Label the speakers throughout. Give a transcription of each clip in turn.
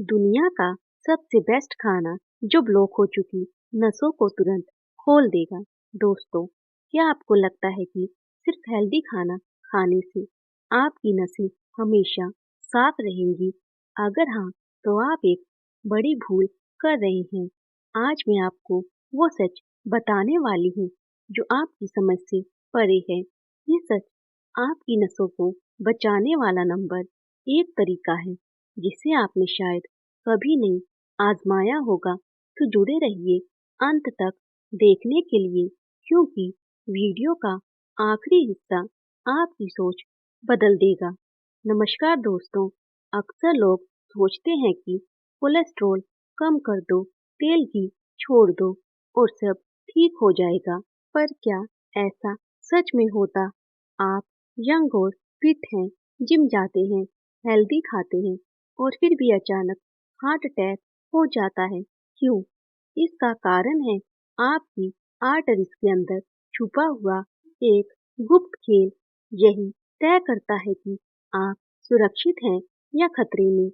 Speaker 1: दुनिया का सबसे बेस्ट खाना जो ब्लॉक हो चुकी नसों को तुरंत खोल देगा। दोस्तों, क्या आपको लगता है कि सिर्फ हेल्दी खाना खाने से आपकी नसें हमेशा साफ रहेंगी? अगर हाँ, तो आप एक बड़ी भूल कर रहे हैं। आज मैं आपको वो सच बताने वाली हूँ जो आपकी समझ से परे है। ये सच आपकी नसों को बचाने वाला नंबर एक तरीका है जिसे आपने शायद कभी नहीं आजमाया होगा। तो जुड़े रहिए अंत तक देखने के लिए, क्योंकि वीडियो का आखिरी हिस्सा आपकी सोच बदल देगा। नमस्कार दोस्तों, अक्सर लोग सोचते हैं कि कोलेस्ट्रॉल कम कर दो, तेल की छोड़ दो और सब ठीक हो जाएगा। पर क्या ऐसा सच में होता? आप यंग और फिट हैं, जिम जाते हैं, हेल्दी खाते हैं और फिर भी अचानक हार्ट अटैक हो जाता है। क्यों? इसका कारण है आपकी आर्टरीज के अंदर छुपा हुआ एक गुप्त खेल। यही तय करता है कि आप सुरक्षित हैं या खतरे में।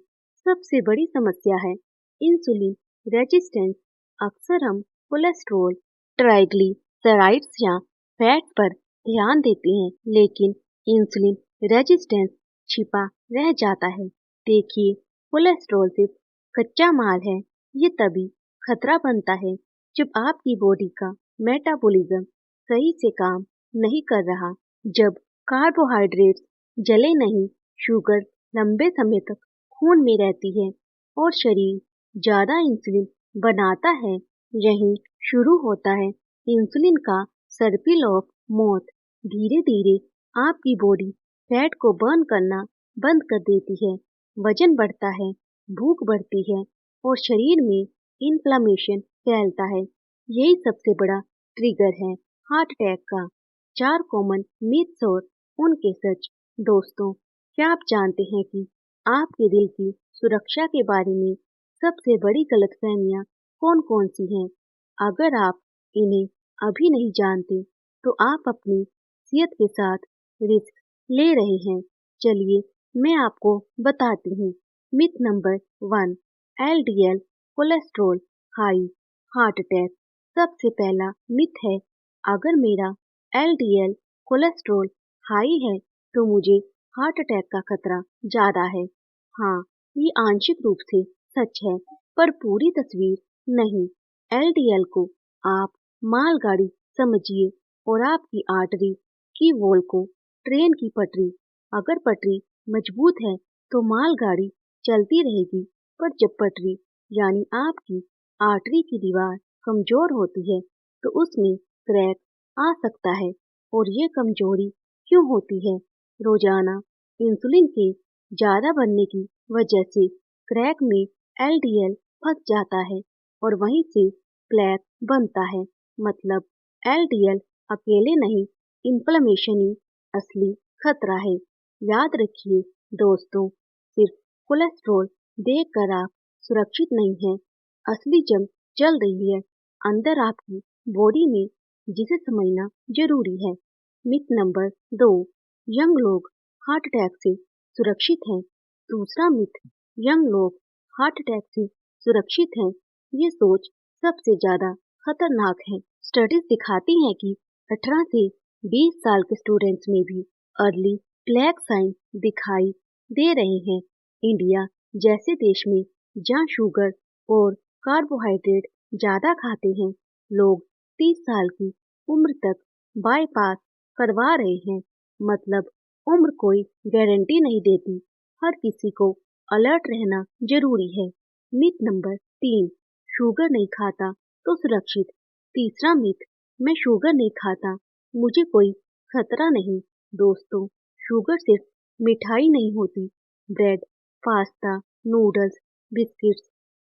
Speaker 1: सबसे बड़ी समस्या है इंसुलिन रेजिस्टेंस। अक्सर हम कोलेस्ट्रॉल, ट्राइग्लिसराइड्स या फैट पर ध्यान देते हैं, लेकिन इंसुलिन रेजिस्टेंस छिपा रह जाता है। देखिए, कोलेस्ट्रॉल सिर्फ कच्चा माल है। ये तभी खतरा बनता है जब आपकी बॉडी का मेटाबॉलिज्म सही से काम नहीं कर रहा, जब कार्बोहाइड्रेट्स जले नहीं, शुगर लंबे समय तक खून में रहती है और शरीर ज्यादा इंसुलिन बनाता है। यहीं शुरू होता है इंसुलिन का सर्पिल ऑफ मौत। धीरे धीरे आपकी बॉडी फैट को बर्न करना बंद कर देती है, वजन बढ़ता है, भूख बढ़ती है और शरीर में इन्फ्लामेशन फैलता है। यही सबसे बड़ा ट्रिगर है हार्ट अटैक का। 4 कॉमन मिथ्स और उनके सच। दोस्तों, क्या आप जानते हैं कि आपके दिल की सुरक्षा के बारे में सबसे बड़ी गलतफहमियां कौन-कौन सी हैं? अगर आप इन्हें अभी नहीं जानते, तो आप अपनी सेहत के साथ रिस्क ले रहे हैं। चलिए, मैं आपको बताती हूँ। Myth number 1, LDL cholesterol high heart attack. सबसे पहला मिथ है, अगर मेरा एलडीएल कोलेस्ट्रॉल हाई है तो मुझे हार्ट अटैक का खतरा ज्यादा है। हाँ, ये आंशिक रूप से सच है, पर पूरी तस्वीर नहीं। एलडीएल को आप मालगाड़ी समझिए और आपकी आर्टरी की वॉल को ट्रेन की पटरी। अगर पटरी मजबूत है तो मालगाड़ी चलती रहेगी, पर जब पटरी यानी आपकी आर्टरी की दीवार कमजोर होती है तो उसमें क्रैक आ सकता है। और ये कमजोरी क्यों होती है? रोजाना इंसुलिन के ज्यादा बनने की वजह से क्रैक में एलडीएल फंस जाता है और वहीं से प्लेक बनता है। मतलब एलडीएल अकेले नहीं, इन्फ्लेमेशन ही असली खतरा है। याद रखिए दोस्तों, सिर्फ कोलेस्ट्रॉल देखकर आप सुरक्षित नहीं हैं। असली जंग चल रही है अंदर आपकी बॉडी में, जिसे समझना जरूरी है। मिथ नंबर 2, यंग लोग हार्ट अटैक से सुरक्षित हैं। दूसरा मिथ, यंग लोग हार्ट अटैक से सुरक्षित हैं। ये सोच सबसे ज्यादा खतरनाक है। स्टडीज दिखाती हैं कि 18 से 20 साल के स्टूडेंट्स में भी अर्ली प्लेग साइन दिखाई दे रहे हैं। इंडिया जैसे देश में जहाँ शुगर और कार्बोहाइड्रेट ज्यादा खाते हैं, लोग 30 साल की उम्र तक बाईपास करवा रहे हैं। मतलब उम्र कोई गारंटी नहीं देती। हर किसी को अलर्ट रहना जरूरी है। मिथ नंबर 3, शुगर नहीं खाता तो सुरक्षित। तीसरा मिथ, मैं शुगर नहीं खाता, मुझे कोई खतरा नहीं। दोस्तों, शुगर सिर्फ मिठाई नहीं होती। ब्रेड, पास्ता, नूडल्स, बिस्किट्स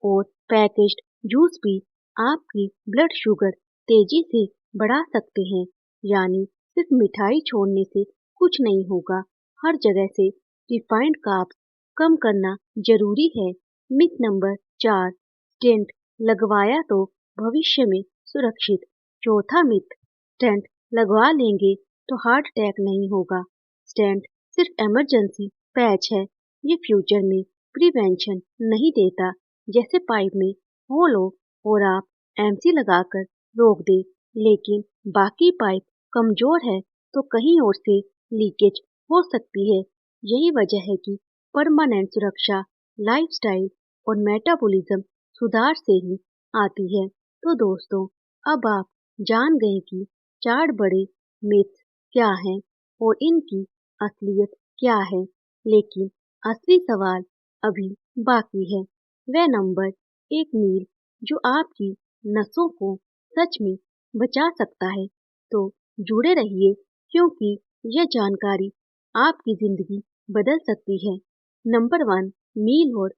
Speaker 1: और पैकेज्ड जूस भी आपकी ब्लड शुगर तेजी से बढ़ा सकते हैं। यानी सिर्फ मिठाई छोड़ने से कुछ नहीं होगा। हर जगह से रिफाइंड कार्ब्स कम करना जरूरी है। मिथ नंबर 4, स्टेंट लगवाया तो भविष्य में सुरक्षित। चौथा मिथ, स्टेंट लगवा लेंगे तो हार्ट अटैक नहीं होगा। स्टेंट सिर्फ इमरजेंसी पैच है, ये फ्यूचर में प्रिवेंशन नहीं देता। जैसे पाइप में होल हो और आप एमसी लगाकर रोक दे, लेकिन बाकी पाइप कमजोर है तो कहीं और से लीकेज हो सकती है। यही वजह है कि परमानेंट सुरक्षा लाइफस्टाइल और मेटाबॉलिज्म सुधार से ही आती है। तो दोस्तों, अब आप जान गए कि 4 बड़े मिथ्स क्या हैं और इनकी असलियत क्या है। लेकिन असली सवाल अभी बाकी है। वह नंबर 1 मील जो आपकी नसों को सच में बचा सकता है। तो जुड़े रहिए, क्योंकि यह जानकारी आपकी जिंदगी बदल सकती है। नंबर 1, मील और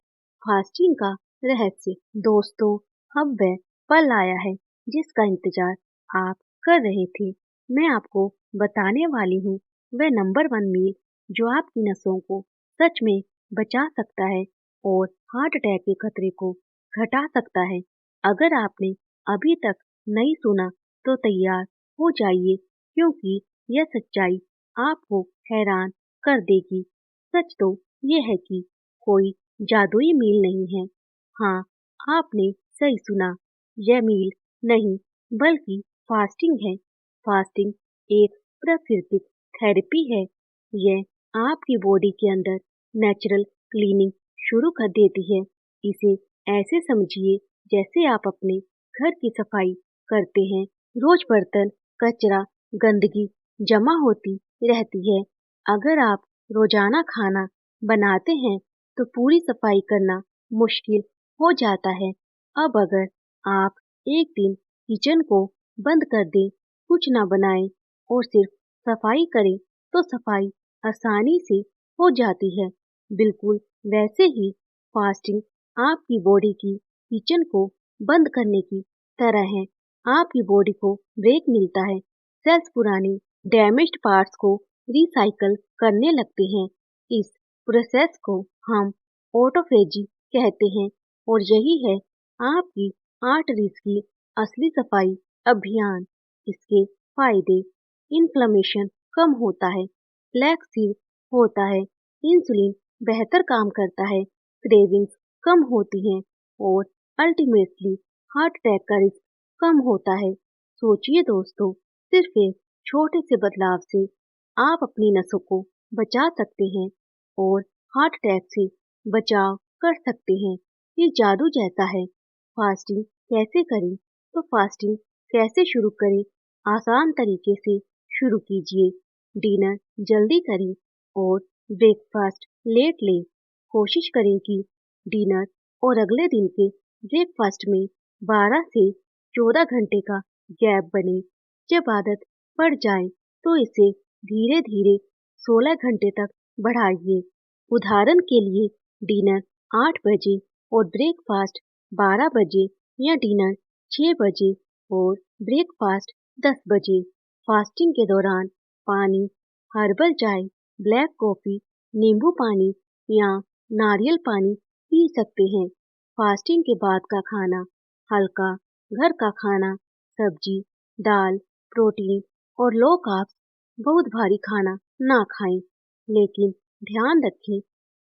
Speaker 1: फास्टिंग का रहस्य। दोस्तों, अब वह पल आया है जिसका इंतजार आप कर रहे थे। मैं आपको बताने वाली हूँ वह नंबर 1 मील जो आपकी नसों को सच में बचा सकता है और हार्ट अटैक के खतरे को घटा सकता है। अगर आपने अभी तक नहीं सुना तो तैयार हो जाइए, क्योंकि यह सच्चाई आपको हैरान कर देगी। सच तो यह है कि कोई जादुई मील नहीं है। हाँ, आपने सही सुना, यह मील नहीं बल्कि फास्टिंग है। फास्टिंग एक प्राकृतिक थेरेपी है। यह आपकी बॉडी के अंदर नेचुरल क्लीनिंग शुरू कर देती है। इसे ऐसे समझिए जैसे आप अपने घर की सफाई करते हैं। रोज बर्तन, कचरा, गंदगी जमा होती रहती है। अगर आप रोजाना खाना बनाते हैं तो पूरी सफाई करना मुश्किल हो जाता है। अब अगर आप एक दिन किचन को बंद कर दें, कुछ ना बनाएं और सिर्फ सफाई करें, तो सफाई आसानी से हो जाती है। बिल्कुल वैसे ही फास्टिंग आपकी बॉडी की किचन को बंद करने की तरह है। आपकी बॉडी को ब्रेक मिलता है। सेल्स पुराने डैमेज्ड पार्ट्स को रिसाइकल करने लगते हैं। इस प्रोसेस को हम ऑटोफेजी कहते हैं और यही है आपकी आर्टरीज की असली सफाई अभियान। इसके फायदे: इन्फ्लेमेशन कम होता है, फ्लैक्सीड होता है, इंसुलिन बेहतर काम करता है, क्रेविंग्स कम होती हैं और अल्टीमेटली हार्ट अटैक का रिस्क कम होता है। सोचिए दोस्तों, सिर्फ एक छोटे से बदलाव से आप अपनी नसों को बचा सकते हैं और हार्ट अटैक से बचाव कर सकते हैं। ये जादू जैसा है। फास्टिंग कैसे करें? तो फास्टिंग कैसे शुरू करें? आसान तरीके से शुरू कीजिए। डिनर जल्दी करें और ब्रेकफास्ट लेट लें। कोशिश करें कि डिनर और अगले दिन के ब्रेकफास्ट में 12 से 14 घंटे का गैप बने। जब आदत पड़ जाए तो इसे धीरे धीरे 16 घंटे तक बढ़ाइए। उदाहरण के लिए, डिनर 8 बजे और ब्रेकफास्ट 12 बजे, या डिनर 6 बजे और ब्रेकफास्ट 10 बजे। फास्टिंग के दौरान पानी, हर्बल चाय, ब्लैक कॉफी, नींबू पानी या नारियल पानी पी सकते हैं। फास्टिंग के बाद का खाना हल्का, घर का खाना, सब्जी, दाल, प्रोटीन और लो कार्ब्स। बहुत भारी खाना ना खाएं। लेकिन ध्यान रखें,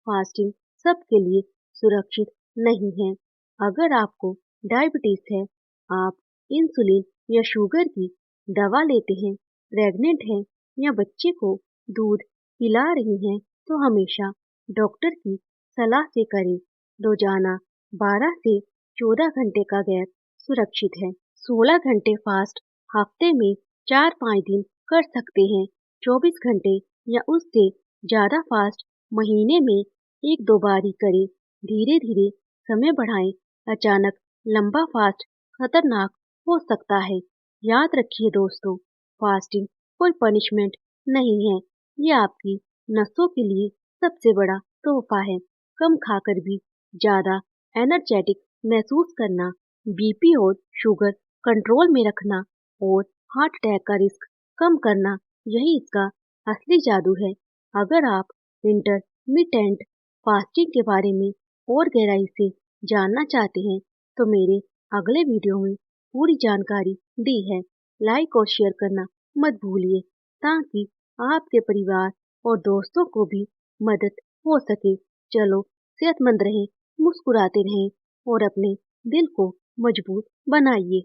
Speaker 1: फास्टिंग सबके लिए सुरक्षित नहीं है। अगर आपको डायबिटीज है, आप इंसुलिन या शुगर की दवा लेते हैं, प्रेग्नेंट हैं या बच्चे को दूध पिला रही हैं, तो हमेशा डॉक्टर की सलाह से करें। रोजाना 12 से 14 घंटे का गैप सुरक्षित है। 16 घंटे फास्ट हफ्ते में 4-5 दिन कर सकते हैं। 24 घंटे या उससे ज्यादा फास्ट महीने में 1-2 बार ही करें। धीरे धीरे समय बढ़ाएं। अचानक लंबा फास्ट खतरनाक हो सकता है। याद रखिए दोस्तों, फास्टिंग कोई पनिशमेंट नहीं है। ये आपकी नसों के लिए सबसे बड़ा तोहफा है। कम खाकर भी ज्यादा एनर्जेटिक महसूस करना, बीपी और शुगर कंट्रोल में रखना और हार्ट अटैक का रिस्क कम करना, यही इसका असली जादू है। अगर आप इंटरमिटेंट फास्टिंग के बारे में और गहराई से जानना चाहते हैं तो मेरे अगले वीडियो में पूरी जानकारी दी है। लाइक और शेयर करना मत भूलिए, ताकि आपके परिवार और दोस्तों को भी मदद हो सके। चलो सेहतमंद रहें, मुस्कुराते रहें और अपने दिल को मजबूत बनाइए।